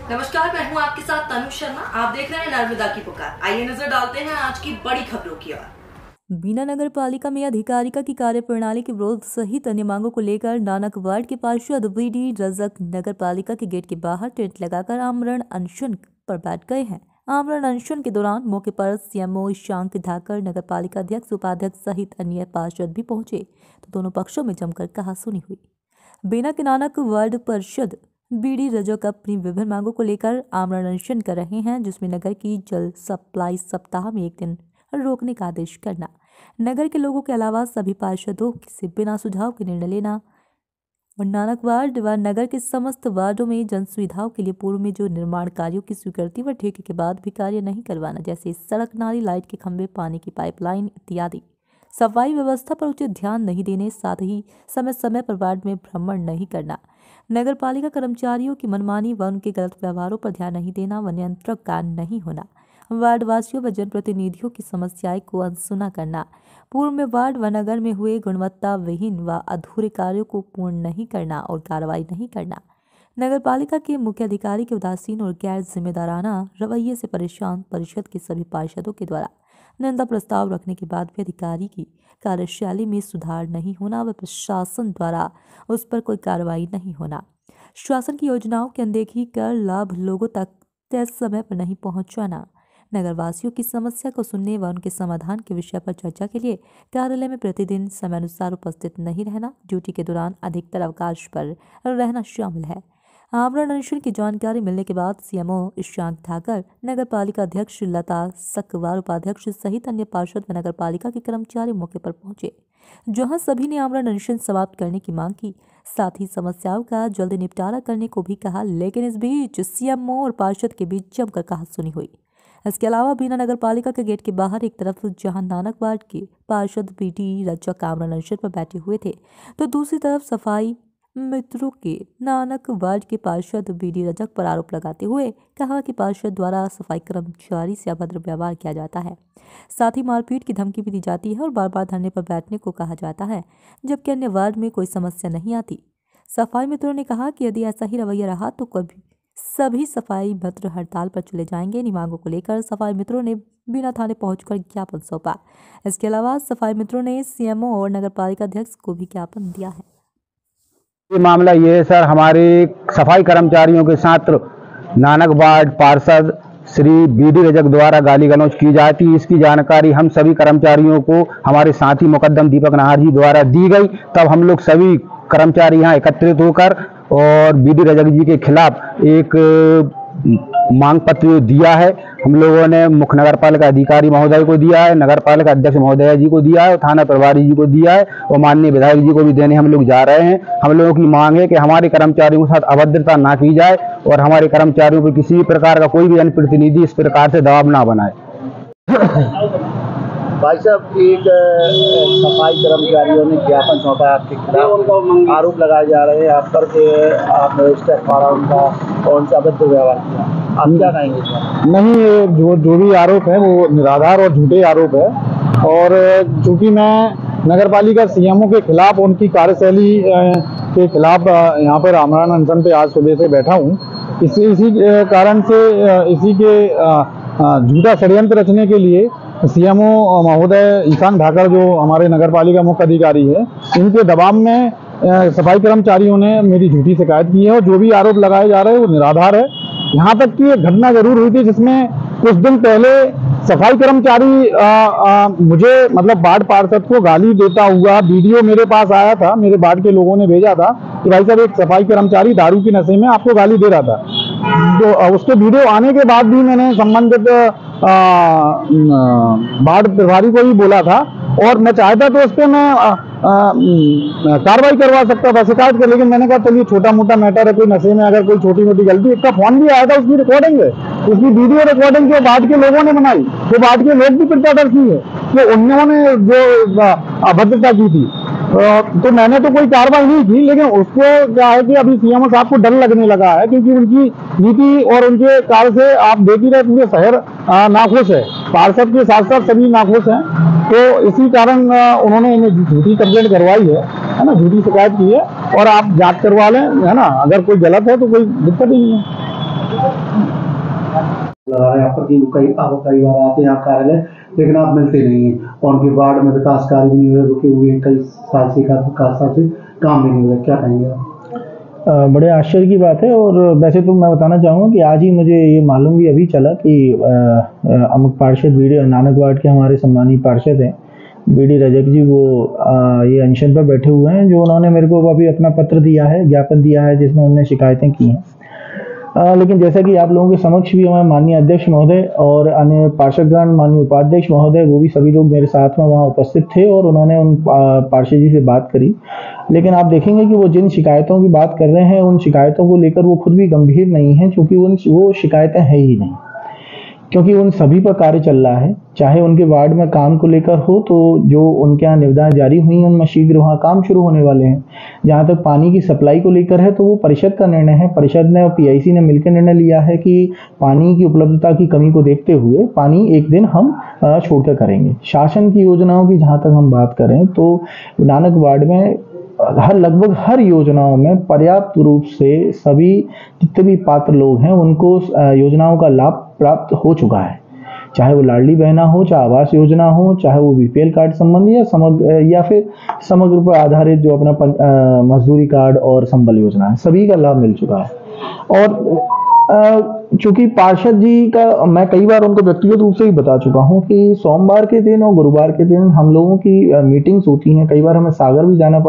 नमस्कार, मैं हूं आपके साथ तनु शर्मा। आप देख रहे हैं नर्मदा की पुकार। आइए नजर डालते हैं आज की बड़ी खबरों की ओर। बीना नगर पालिका में अधिकारिका की कार्यप्रणाली के विरोध सहित अन्य मांगों को लेकर नानक वार्ड के पार्षद बीडी रजक नगर पालिका के गेट के बाहर टेंट लगाकर आमरण अनशन पर बैठ गए हैं। आमरण अनशन के दौरान मौके पर सीएमओ ईशांक धाकर, नगर पालिका अध्यक्ष, उपाध्यक्ष सहित अन्य पार्षद भी पहुंचे तो दोनों पक्षों में जमकर कहासुनी हुई। बीना के नानक वार्ड पार्षद बीडी रजक अपनी विभिन्न मांगों को लेकर आमरण अनशन कर रहे हैं, जिसमें नगर की जल सप्लाई सप्ताह में एक दिन रोकने का आदेश करना, नगर के लोगों के अलावा सभी पार्षदों से बिना सुझाव के निर्णय लेना और नानक वार्ड व नगर के समस्त वार्डों में जन सुविधाओं के लिए पूर्व में जो निर्माण कार्यों की स्वीकृति व ठेके के बाद भी कार्य नहीं करवाना, जैसे सड़क, नाली, लाइट के खंभे, पानी की पाइपलाइन इत्यादि। सफाई व्यवस्था पर उचित ध्यान नहीं देने, साथ ही समय समय पर वार्ड में भ्रमण नहीं करना, नगर पालिका कर्मचारियों की मनमानी व उनके गलत व्यवहारों पर ध्यान नहीं देना व नियंत्रक का नहीं होना, वार्ड वासियों व जनप्रतिनिधियों की समस्याएं को अनसुना करना, पूर्व में वार्ड व नगर में हुए गुणवत्ता विहीन व अधूरे कार्यों को पूर्ण नहीं करना और कार्रवाई नहीं करना, नगर पालिका के मुख्य अधिकारी के उदासीन और गैर जिम्मेदाराना रवैये से परेशान परिषद के सभी पार्षदों के द्वारा निंदा प्रस्ताव रखने के बाद भी अधिकारी की कार्यशैली में सुधार नहीं होना व प्रशासन द्वारा उस पर कोई कार्रवाई नहीं होना, शासन की योजनाओं की अनदेखी कर लाभ लोगों तक तय समय पर नहीं पहुंचाना, नगरवासियों की समस्या को सुनने व उनके समाधान के विषय पर चर्चा के लिए कार्यालय में प्रतिदिन समयानुसार उपस्थित नहीं रहना, ड्यूटी के दौरान अधिकतर अवकाश पर रहना शामिल है। आमरण अनशन की जानकारी मिलने के बाद सीएमओ ईशांक धाकर, नगर पालिका अध्यक्ष लता सक्वार, उपाध्यक्ष सहित अन्य पार्षद व नगर पालिका के कर्मचारी मौके पर पहुंचे, जहां सभी ने आमरण अनशन समाप्त करने की मांग की, साथ ही समस्याओं का जल्दी निपटारा करने को भी कहा। लेकिन इस बीच सीएमओ और पार्षद के बीच जमकर कहासुनी हुई। इसके अलावा बीना नगर पालिका के गेट के बाहर एक तरफ जहां नानक वार्ड के पार्षद बीडी रजक आमरण अनशन पर बैठे हुए थे, तो दूसरी तरफ सफाई मित्रों के नानक वार्ड के पार्षद बीडी रजक पर आरोप लगाते हुए कहा कि पार्षद द्वारा सफाई कर्मचारी से अभद्र व्यवहार किया जाता है, साथ ही मारपीट की धमकी भी दी जाती है और बार बार धरने पर बैठने को कहा जाता है, जबकि अन्य वार्ड में कोई समस्या नहीं आती। सफाई मित्रों ने कहा कि यदि ऐसा ही रवैया रहा तो कभी सभी सफाई मित्र हड़ताल पर चले जाएंगे। इन मांगों को लेकर सफाई मित्रों ने बिना थाने पहुंचकर ज्ञापन सौंपा। इसके अलावा सफाई मित्रों ने सीएमओ और नगर पालिका अध्यक्ष को भी ज्ञापन दिया है। ये मामला ये है सर, हमारे सफाई कर्मचारियों के साथ नानक वार्ड पार्षद श्री बीडी रजक द्वारा गाली गलौज की जाती है। इसकी जानकारी हम सभी कर्मचारियों को हमारे साथी मुकद्दम दीपक नाहर जी द्वारा दी गई। तब हम लोग सभी कर्मचारी यहाँ एकत्रित होकर और बीडी रजक जी के खिलाफ एक मांग पत्र दिया है। हम लोगों ने मुख्य नगर पालिका अधिकारी महोदय को दिया है, नगर पालिका अध्यक्ष महोदय जी को दिया है, थाना प्रभारी जी को दिया है और माननीय विधायक जी को भी देने हम लोग जा रहे हैं। हम लोगों की मांग है कि हमारे कर्मचारियों के साथ अभद्रता ना की जाए और हमारे कर्मचारियों पर किसी भी प्रकार का कोई भी जनप्रतिनिधि इस प्रकार से दबाव ना बनाए। भाई साहब, एक सफाई कर्मचारियों ने ज्ञापन सौंपा आपके खिलाफ, आरोप लगाए जा रहे हैं आप पर कि आपने स्टेप मारा उनका और उनसे अभद्र व्यवहार किया, आप क्या कहेंगे? नहीं, जो भी आरोप है वो निराधार और झूठे आरोप है और चूंकि मैं नगर पालिका सीएमओ के खिलाफ उनकी कार्यशैली के खिलाफ यहाँ पर आमरण अनशन पे आज सुबह से बैठा हूँ, इसी कारण से इसी के झूठा षड्यंत्र रचने के लिए सीएमओ महोदय ईशान धाकर, जो हमारे नगर पालिका मुख्य अधिकारी है, इनके दबाव में सफाई कर्मचारियों ने मेरी झूठी शिकायत की है और जो भी आरोप लगाए जा रहे हैं वो निराधार है। यहाँ तक कि एक घटना जरूर हुई थी जिसमें कुछ दिन पहले सफाई कर्मचारी मुझे मतलब वार्ड पार्षद को गाली देता हुआ वीडियो मेरे पास आया था, मेरे वार्ड के लोगों ने भेजा था कि भाई साहब एक सफाई कर्मचारी दारू की नशे में आपको गाली दे रहा था। तो उसके वीडियो आने के बाद भी मैंने संबंधित वार्ड प्रभारी को भी बोला था और मैं चाहता तो उस पर मैं कार्रवाई करवा सकता था, शिकायत कर, लेकिन मैंने कहा चलिए छोटा मोटा मैटर है, कोई नशे में अगर कोई छोटी मोटी गलती, इसका फोन भी आया था, उसकी रिकॉर्डिंग है, उसकी वीडियो रिकॉर्डिंग जो वार्ड के लोगों ने बनाई, वो वार्ड के लोग भी प्रत्यादर की है कि उन्होंने जो अभद्रता की थी। तो मैंने तो कोई कार्रवाई नहीं की, लेकिन उसको क्या है कि अभी सीएमओ साहब को डर लगने लगा है क्योंकि उनकी नीति और उनके कार्य से आप देख ही रहे पूरे शहर नाखुश है, पार्षद के साथ साथ सभी नाखुश हैं। तो इसी कारण उन्होंने इन्हें झूठी कंप्लेंट करवाई है ना, झूठी शिकायत की है और आप जांच करवा लें, है ना, अगर कोई गलत है तो कोई दिक्कत ही नहीं है। लगा रहे हैं आप पर कि आप कई बार आते हैं आप कार्यालय, लेकिन आप मिलते नहीं हैं और उनके वार्ड में विकास कार्य भी नहीं हुए, रुके हुए कई साल से काम भी नहीं हुआ, क्या कहेंगे आप? बड़े आश्चर्य की बात है। और वैसे तो मैं बताना चाहूँगा कि आज ही मुझे ये मालूम भी अभी चला कि अमुक पार्षद बीडी नानक वार्ड के हमारे सम्मानित पार्षद हैं बीडी रजक जी, वो ये अनशन पर बैठे हुए हैं, जो उन्होंने मेरे को अभी अपना पत्र दिया है, ज्ञापन दिया है, जिसमें उन्होंने शिकायतें की हैं। लेकिन जैसा कि आप लोगों के समक्ष भी हमारे माननीय अध्यक्ष महोदय और अन्य पार्षदगण, माननीय उपाध्यक्ष महोदय, वो भी सभी लोग मेरे साथ में वहाँ उपस्थित थे और उन्होंने उन पार्षद जी से बात करी। लेकिन आप देखेंगे कि वो जिन शिकायतों की बात कर रहे हैं, उन शिकायतों को लेकर वो खुद भी गंभीर नहीं हैं, क्योंकि वो शिकायतें हैं ही नहीं, क्योंकि उन सभी पर कार्य चल रहा है। चाहे उनके वार्ड में काम को लेकर हो, तो जो उनके यहाँ निविदाएं जारी हुई हैं उनमें शीघ्र वहाँ काम शुरू होने वाले हैं। जहाँ तक पानी की सप्लाई को लेकर है, तो वो परिषद का निर्णय है। परिषद ने और पीआईसी ने मिलकर निर्णय लिया है कि पानी की उपलब्धता की कमी को देखते हुए पानी एक दिन हम छोड़कर करेंगे। शासन की योजनाओं की जहाँ तक हम बात करें, तो नानक वार्ड में लगभग हर योजनाओं में पर्याप्त रूप से सभी जितने भी पात्र लोग हैं उनको योजनाओं का लाभ प्राप्त हो चुका है। चाहे वो लाडली बहना हो, चाहे आवास योजना हो, चाहे वो बीपीएल कार्ड संबंधी या फिर समग्र पर आधारित जो अपना मजदूरी कार्ड और संबल योजना है, सभी का लाभ मिल चुका है। और चूंकि पार्षद जी का मैं कई बार उनको व्यक्तिगत रूप से ही बता चुका हूं कि सोमवार के दिन और गुरुवार के दिन हम लोगों की मीटिंग्स होती हैं। कई बार हमें सागर में जाना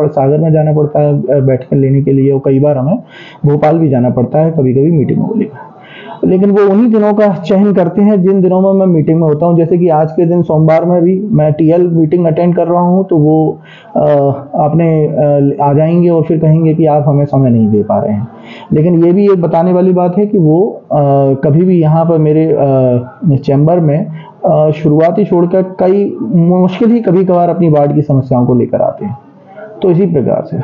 पड़ता है बैठक लेने के लिए, और कई बार हमें भोपाल भी जाना पड़ता है कभी कभी मीटिंग को लेकर। लेकिन वो उन्हीं दिनों का चयन करते हैं जिन दिनों में मैं मीटिंग में होता हूं। जैसे कि आज के दिन सोमवार में भी मैं टीएल मीटिंग अटेंड कर रहा हूं, तो वो अपने आ जाएंगे और फिर कहेंगे कि आप हमें समय नहीं दे पा रहे हैं। लेकिन ये भी एक बताने वाली बात है कि वो कभी भी यहाँ पर मेरे चैम्बर में शुरुआती छोड़कर कई मुश्किल ही कभी कभार अपनी वार्ड की समस्याओं को लेकर आते हैं। तो इसी प्रकार से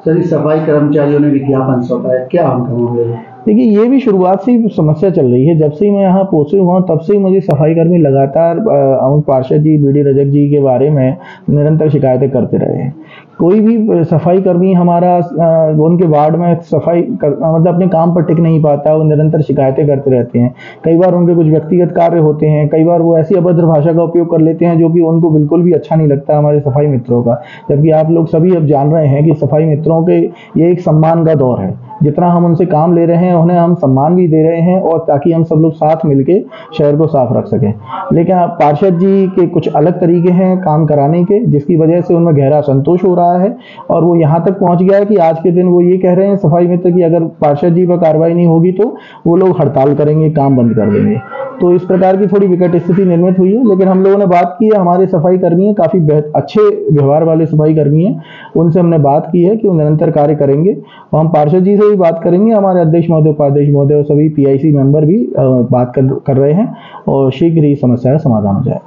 सर सफाई कर्मचारियों ने विज्ञापन सौंपा है, क्या हम कहोगे? देखिए, ये भी शुरुआत से ही समस्या चल रही है। जब से ही मैं यहाँ पोस्टिंग हुआ तब से ही मुझे सफाई कर्मी लगातार अमुक पार्षद जी बीडी रजक जी के बारे में निरंतर शिकायतें करते रहे हैं। कोई भी सफाई कर्मी हमारा उनके वार्ड में मतलब अपने काम पर टिक नहीं पाता, वो निरंतर शिकायतें करते रहते हैं। कई बार उनके कुछ व्यक्तिगत कार्य होते हैं, कई बार वो ऐसी अभद्र भाषा का उपयोग कर लेते हैं जो कि उनको बिल्कुल भी अच्छा नहीं लगता हमारे सफाई मित्रों का। जबकि आप लोग सभी अब जान रहे हैं कि सफाई मित्रों के ये एक सम्मान का दौर है। जितना हम उनसे काम ले रहे हैं उन्हें हम सम्मान भी दे रहे हैं, और ताकि हम सब लोग साथ मिलके शहर को साफ रख सकें। लेकिन पार्षद जी के कुछ अलग तरीके हैं काम कराने के, जिसकी वजह से उनमें गहरा संतोष हो रहा है। और वो यहाँ तक पहुँच गया है कि आज के दिन वो ये कह रहे हैं सफाई मित्र की अगर पार्षद जी पर कार्रवाई नहीं होगी तो वो लोग हड़ताल करेंगे, काम बंद कर देंगे। तो इस प्रकार की थोड़ी विकट स्थिति निर्मित हुई है। लेकिन हम लोगों ने बात की है, हमारे सफाई कर्मी हैं, काफ़ी अच्छे व्यवहार वाले सफाई कर्मी हैं, उनसे हमने बात की है कि वो निरंतर कार्य करेंगे। और हम पार्षद जी से भी बात करेंगे, हमारे अध्यक्ष महोदय, उपाध्यक्ष महोदय और सभी पीआईसी मेंबर भी बात कर रहे हैं, और शीघ्र ही समस्या का समाधान हो जाए।